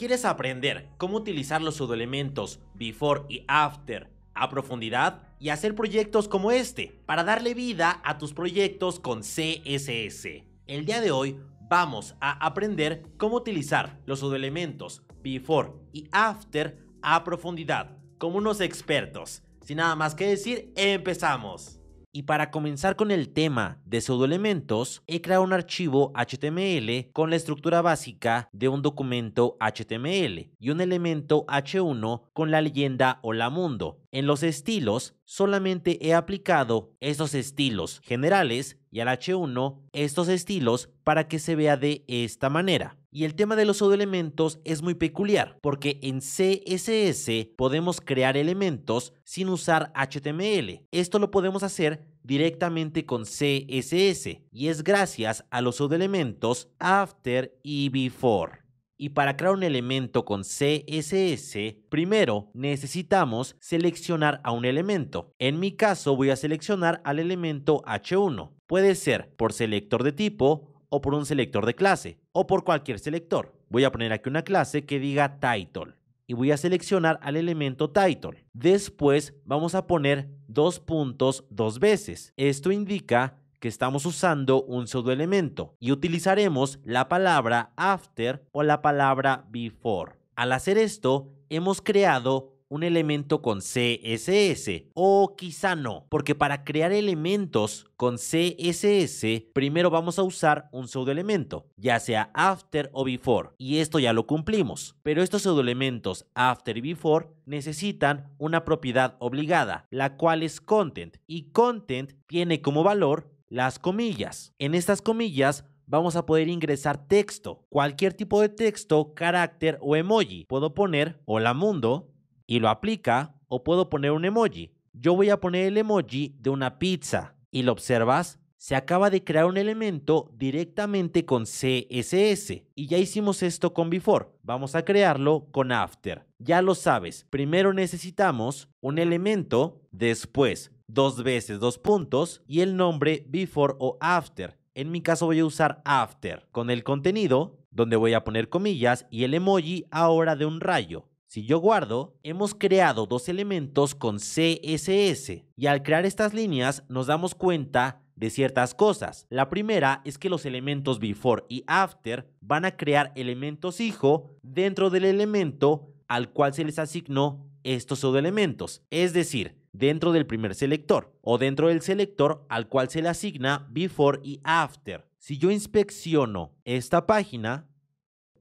¿Quieres aprender cómo utilizar los pseudoelementos before y after a profundidad y hacer proyectos como este para darle vida a tus proyectos con CSS? El día de hoy vamos a aprender cómo utilizar los pseudoelementos before y after a profundidad como unos expertos. Sin nada más que decir, empezamos. Y para comenzar con el tema de pseudoelementos, he creado un archivo HTML con la estructura básica de un documento HTML y un elemento H1 con la leyenda Hola Mundo. En los estilos, solamente he aplicado estos estilos generales y al H1 estos estilos para que se vea de esta manera. Y el tema de los pseudoelementos es muy peculiar porque en CSS podemos crear elementos sin usar HTML. Esto lo podemos hacer directamente con CSS y es gracias a los pseudoelementos after y before. Y para crear un elemento con CSS, primero necesitamos seleccionar a un elemento. En mi caso voy a seleccionar al elemento H1. Puede ser por selector de tipo o por un selector de clase o por cualquier selector. Voy a poner aquí una clase que diga title y voy a seleccionar al elemento title. Después vamos a poner 2 puntos 2 veces. Esto indica que estamos usando un pseudoelemento y utilizaremos la palabra after o la palabra before. Al hacer esto, hemos creado un elemento con CSS, o quizá no, porque para crear elementos con CSS, primero vamos a usar un pseudoelemento, ya sea after o before, y esto ya lo cumplimos. Pero estos pseudoelementos after y before necesitan una propiedad obligada, la cual es content, y content tiene como valor las comillas. En estas comillas vamos a poder ingresar texto, cualquier tipo de texto, carácter o emoji. Puedo poner hola mundo y lo aplica, o puedo poner un emoji. Yo voy a poner el emoji de una pizza y lo observas, se acaba de crear un elemento directamente con CSS y ya hicimos esto con before. Vamos a crearlo con after. Ya lo sabes, primero necesitamos un elemento, después 2 veces 2 puntos y el nombre before o after. En mi caso voy a usar after con el contenido donde voy a poner comillas y el emoji ahora de un rayo. Si yo guardo, hemos creado 2 elementos con CSS y al crear estas líneas nos damos cuenta de ciertas cosas. La primera es que los elementos before y after van a crear elementos hijo dentro del elemento al cual se les asignó estos pseudoelementos, es decir, dentro del primer selector o dentro del selector al cual se le asigna before y after. Si yo inspecciono esta página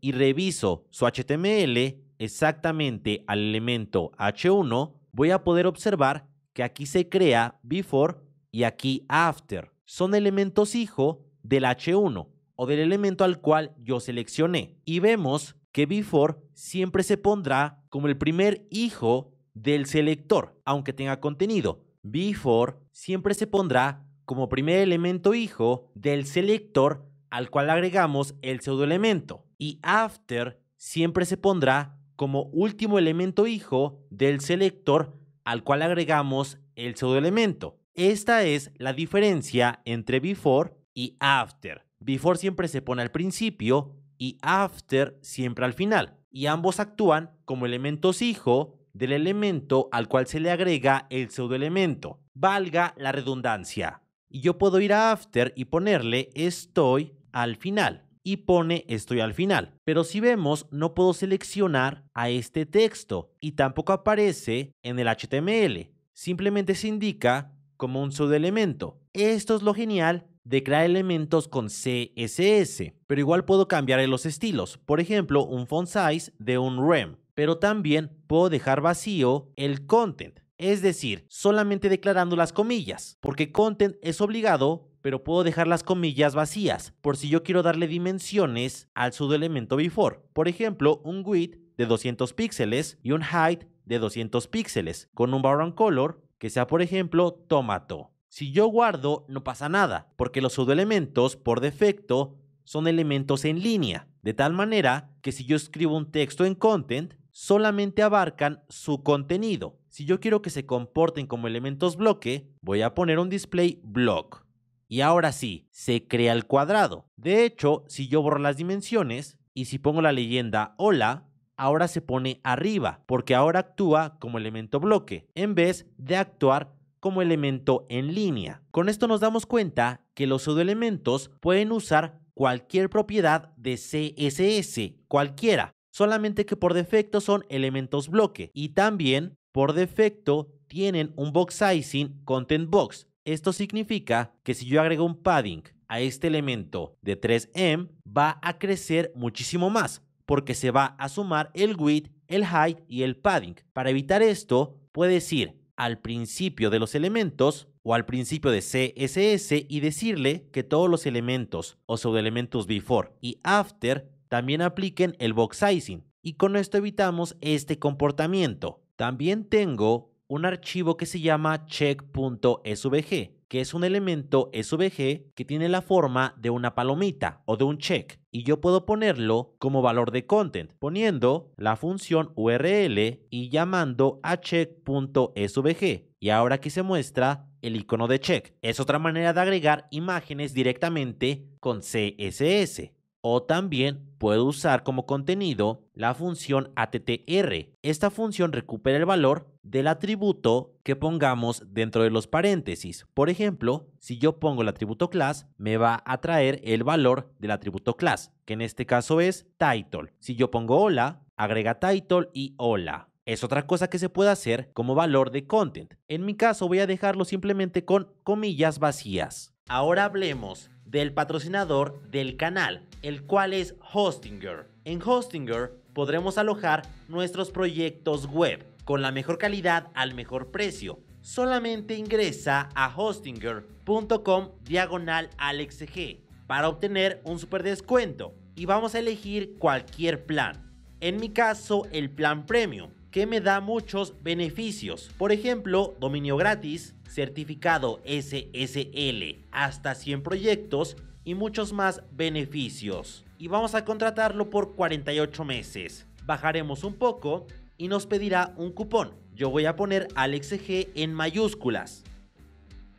y reviso su HTML exactamente al elemento H1, voy a poder observar que aquí se crea before y aquí after. Son elementos hijo del H1 o del elemento al cual yo seleccioné. Y vemos que before siempre se pondrá como el primer hijo del selector, aunque tenga contenido. Before siempre se pondrá como primer elemento hijo del selector al cual agregamos el pseudoelemento. Y after siempre se pondrá como último elemento hijo del selector al cual agregamos el pseudoelemento. Esta es la diferencia entre before y after. Before siempre se pone al principio y after siempre al final. Y ambos actúan como elementos hijo del elemento al cual se le agrega el pseudoelemento. Valga la redundancia. Y yo puedo ir a after y ponerle estoy al final. Y pone estoy al final. Pero si vemos, no puedo seleccionar a este texto y tampoco aparece en el HTML. Simplemente se indica como un pseudoelemento. Esto es lo genial de crear elementos con CSS. Pero igual puedo cambiar los estilos. Por ejemplo, un font size de un rem. Pero también puedo dejar vacío el content. Es decir, solamente declarando las comillas. Porque content es obligado, pero puedo dejar las comillas vacías por si yo quiero darle dimensiones al pseudoelemento before. Por ejemplo, un width de 200 píxeles y un height de 200 píxeles con un background color que sea, por ejemplo, tomato. Si yo guardo, no pasa nada, porque los pseudoelementos por defecto son elementos en línea, de tal manera que si yo escribo un texto en content, solamente abarcan su contenido. Si yo quiero que se comporten como elementos bloque, voy a poner un display block. Y ahora sí, se crea el cuadrado. De hecho, si yo borro las dimensiones y si pongo la leyenda hola, ahora se pone arriba, porque ahora actúa como elemento bloque, en vez de actuar como elemento en línea. Con esto nos damos cuenta que los pseudoelementos pueden usar cualquier propiedad de CSS, cualquiera, solamente que por defecto son elementos bloque y también por defecto tienen un box sizing content box. Esto significa que si yo agrego un padding a este elemento de 3em, va a crecer muchísimo más, porque se va a sumar el width, el height y el padding. Para evitar esto, puedes ir al principio de los elementos o al principio de CSS y decirle que todos los elementos o pseudoelementos before y after también apliquen el box sizing, y con esto evitamos este comportamiento. También tengo un archivo que se llama check.svg, que es un elemento SVG que tiene la forma de una palomita o de un check, y yo puedo ponerlo como valor de content poniendo la función URL y llamando a check.svg, y ahora aquí se muestra el icono de check. Es otra manera de agregar imágenes directamente con CSS. O también puedo usar como contenido la función attr. Esta función recupera el valor del atributo que pongamos dentro de los paréntesis. Por ejemplo, si yo pongo el atributo class, me va a traer el valor del atributo class, que en este caso es title. Si yo pongo hola, agrega title y hola. Es otra cosa que se puede hacer como valor de content. En mi caso voy a dejarlo simplemente con comillas vacías. Ahora hablemos del patrocinador del canal, el cual es Hostinger. En Hostinger podremos alojar nuestros proyectos web con la mejor calidad al mejor precio. Solamente ingresa a hostinger.com/AlexG para obtener un super descuento y vamos a elegir cualquier plan. En mi caso, el plan premium, que me da muchos beneficios. Por ejemplo, dominio gratis, certificado SSL, hasta 100 proyectos y muchos más beneficios. Y vamos a contratarlo por 48 meses. Bajaremos un poco y nos pedirá un cupón. Yo voy a poner AlexG en mayúsculas.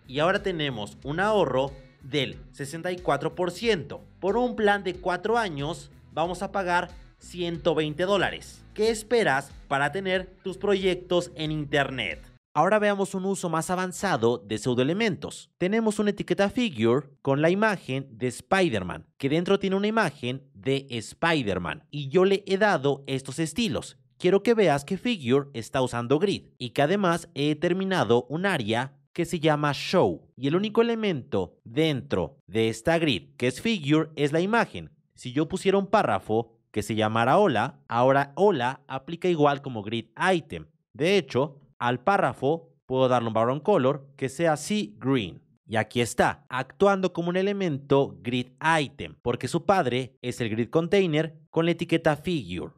Y ahora tenemos un ahorro del 64%. Por un plan de 4 años vamos a pagar $120. ¿Qué esperas para tener tus proyectos en internet? Ahora veamos un uso más avanzado de pseudoelementos. Tenemos una etiqueta figure con la imagen de Spider-Man, que dentro tiene una imagen de Spider-Man, y yo le he dado estos estilos. Quiero que veas que figure está usando grid y que además he determinado un área que se llama show, y el único elemento dentro de esta grid que es figure es la imagen. Si yo pusiera un párrafo que se llamara hola, ahora hola aplica igual como grid item. De hecho, al párrafo puedo darle un background color que sea sea green. Y aquí está, actuando como un elemento grid item, porque su padre es el grid container con la etiqueta figure.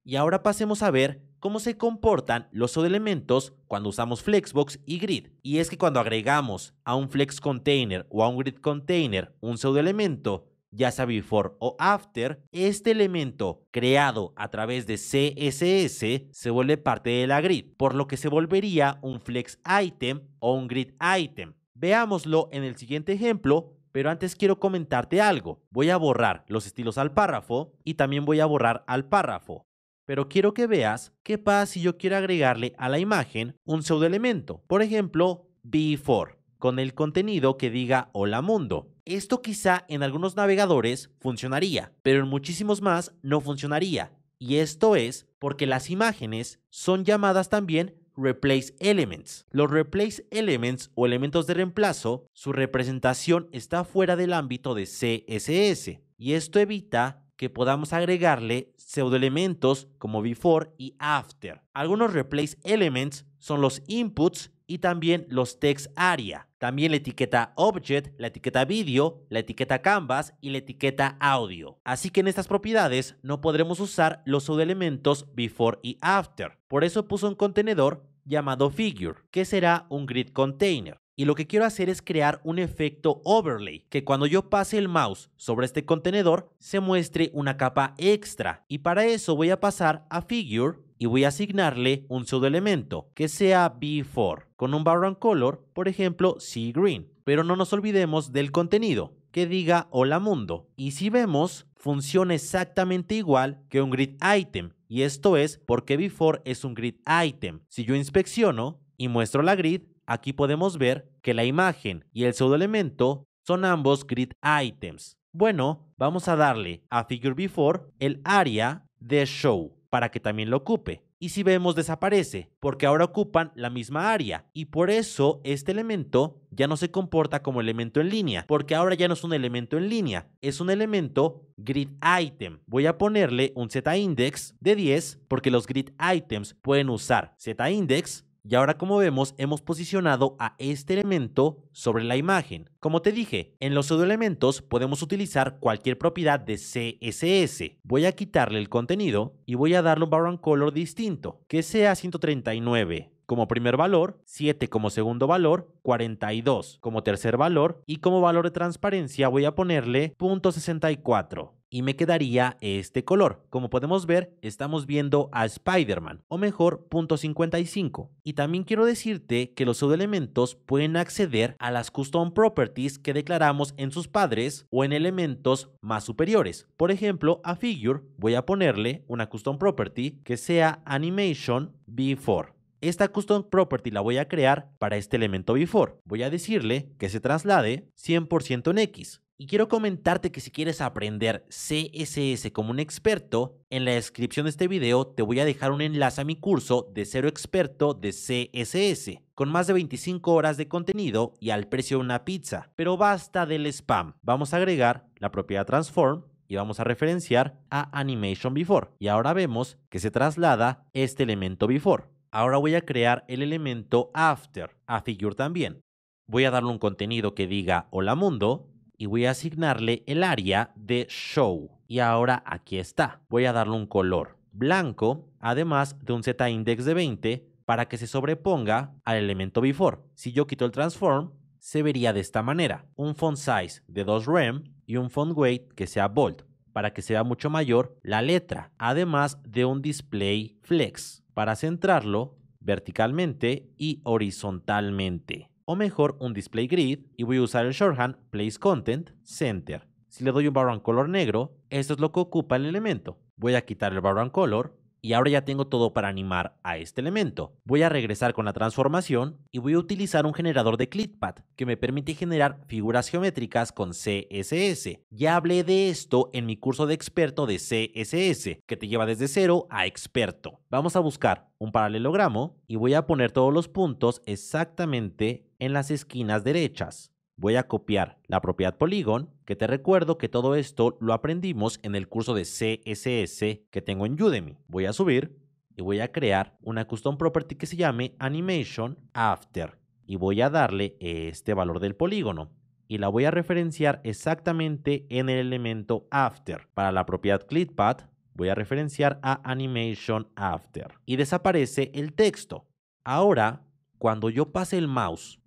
Y ahora pasemos a ver cómo se comportan los subelementos cuando usamos Flexbox y Grid. Y es que cuando agregamos a un Flex Container o a un Grid Container un pseudoelemento, ya sea before o after, este elemento creado a través de CSS se vuelve parte de la grid, por lo que se volvería un flex item o un grid item. Veámoslo en el siguiente ejemplo, pero antes quiero comentarte algo. Voy a borrar los estilos al párrafo y también voy a borrar al párrafo. Pero quiero que veas qué pasa si yo quiero agregarle a la imagen un pseudoelemento. Por ejemplo, before, con el contenido que diga hola mundo. Esto quizá en algunos navegadores funcionaría, pero en muchísimos más no funcionaría. Y esto es porque las imágenes son llamadas también Replace Elements. Los Replace Elements o elementos de reemplazo, su representación está fuera del ámbito de CSS. Y esto evita que podamos agregarle pseudoelementos como before y after. Algunos Replace Elements son los inputs y también los text area. También la etiqueta object, la etiqueta video, la etiqueta canvas y la etiqueta audio. Así que en estas propiedades no podremos usar los subelementos before y after. Por eso puso un contenedor llamado figure, que será un grid container. Y lo que quiero hacer es crear un efecto overlay, que cuando yo pase el mouse sobre este contenedor se muestre una capa extra. Y para eso voy a pasar a figure y voy a asignarle un pseudoelemento que sea before con un background color, por ejemplo, sea green. Pero no nos olvidemos del contenido, que diga hola mundo. Y si vemos, funciona exactamente igual que un grid item. y esto es porque before es un grid item. Si yo inspecciono y muestro la grid, aquí podemos ver que la imagen y el pseudoelemento son ambos grid items. Bueno, vamos a darle a figure before el área de show para que también lo ocupe. Y si vemos, desaparece, porque ahora ocupan la misma área, y por eso este elemento ya no se comporta como elemento en línea, porque ahora ya no es un elemento en línea, es un elemento grid item. Voy a ponerle un z-index de 10, porque los grid items pueden usar z-index. Y ahora, como vemos, hemos posicionado a este elemento sobre la imagen. Como te dije, en los pseudoelementos podemos utilizar cualquier propiedad de CSS. Voy a quitarle el contenido y voy a darle un background color distinto, que sea 139 como primer valor, 7 como segundo valor, 42 como tercer valor y como valor de transparencia voy a ponerle .64. Y me quedaría este color. Como podemos ver, estamos viendo a Spider-Man, o mejor, .55. Y también quiero decirte que los pseudoelementos pueden acceder a las custom properties que declaramos en sus padres o en elementos más superiores. Por ejemplo, a figure voy a ponerle una custom property que sea animation before. Esta custom property la voy a crear para este elemento before. Voy a decirle que se traslade 100% en X. Y quiero comentarte que si quieres aprender CSS como un experto, en la descripción de este video te voy a dejar un enlace a mi curso de Cero Experto de CSS, con más de 25 horas de contenido y al precio de una pizza. Pero basta del spam. Vamos a agregar la propiedad transform y vamos a referenciar a animation before. Y ahora vemos que se traslada este elemento before. Ahora voy a crear el elemento after, a figure también. Voy a darle un contenido que diga hola mundo y voy a asignarle el área de show. Y ahora aquí está. Voy a darle un color blanco, además de un z-index de 20 para que se sobreponga al elemento before. Si yo quito el transform, se vería de esta manera. Un font size de 2 rem y un font weight que sea bold, para que sea mucho mayor la letra, además de un display flex para centrarlo verticalmente y horizontalmente. O mejor, un display grid, y voy a usar el shorthand place content center. Si le doy un background color negro, esto es lo que ocupa el elemento. Voy a quitar el background color y ahora ya tengo todo para animar a este elemento. Voy a regresar con la transformación y voy a utilizar un generador de ClipPad que me permite generar figuras geométricas con CSS. Ya hablé de esto en mi curso de experto de CSS, que te lleva desde cero a experto. Vamos a buscar un paralelogramo y voy a poner todos los puntos exactamente en las esquinas derechas. Voy a copiar la propiedad polygon, que te recuerdo que todo esto lo aprendimos en el curso de CSS que tengo en Udemy. Voy a subir y voy a crear una custom property que se llame animation after y voy a darle este valor del polígono y la voy a referenciar exactamente en el elemento after. Para la propiedad ClipPad voy a referenciar a animation after y desaparece el texto. Ahora, cuando yo pase el mouse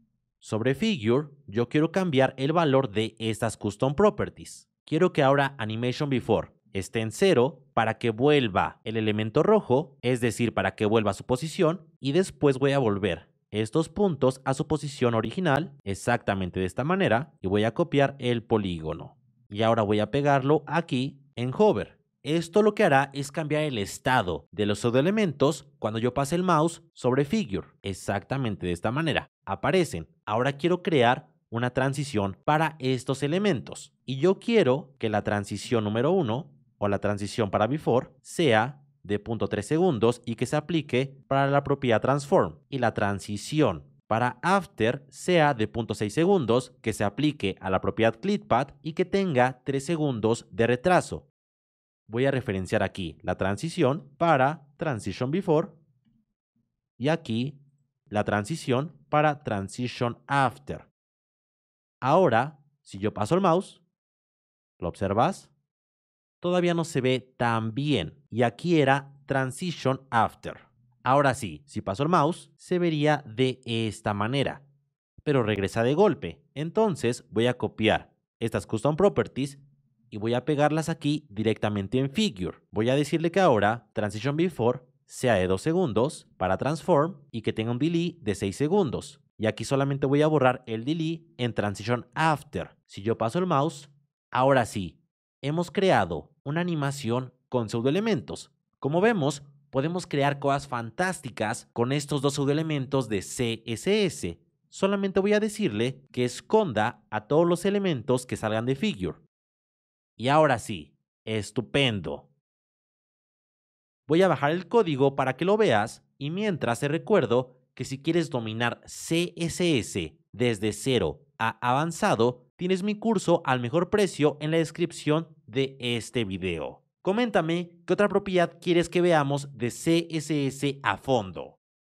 sobre figure, yo quiero cambiar el valor de estas custom properties. Quiero que ahora animation before esté en 0 para que vuelva el elemento rojo, es decir, para que vuelva a su posición, y después voy a volver estos puntos a su posición original, exactamente de esta manera, y voy a copiar el polígono. Y ahora voy a pegarlo aquí en hover. Esto lo que hará es cambiar el estado de los pseudoelementos cuando yo pase el mouse sobre figure. Exactamente de esta manera. Aparecen. Ahora quiero crear una transición para estos elementos. Y yo quiero que la transición número 1 o la transición para before sea de 0.3 segundos y que se aplique para la propiedad transform. Y la transición para after sea de 0.6 segundos que se aplique a la propiedad ClipPad y que tenga 3 segundos de retraso. Voy a referenciar aquí la transición para transition before y aquí la transición para transition after. Ahora, si yo paso el mouse, ¿lo observas? Todavía no se ve tan bien y aquí era transition after. Ahora sí, si paso el mouse, se vería de esta manera, pero regresa de golpe. Entonces voy a copiar estas custom properties y voy a pegarlas aquí directamente en figure. Voy a decirle que ahora transition before sea de 2 segundos para transform y que tenga un delay de 6 segundos. Y aquí solamente voy a borrar el delay en transition after. Si yo paso el mouse, ahora sí, hemos creado una animación con pseudoelementos. Como vemos, podemos crear cosas fantásticas con estos dos pseudoelementos de CSS. Solamente voy a decirle que esconda a todos los elementos que salgan de Figure. Y ahora sí, estupendo. Voy a bajar el código para que lo veas y mientras te recuerdo que si quieres dominar CSS desde cero a avanzado, tienes mi curso al mejor precio en la descripción de este video. Coméntame qué otra propiedad quieres que veamos de CSS a fondo.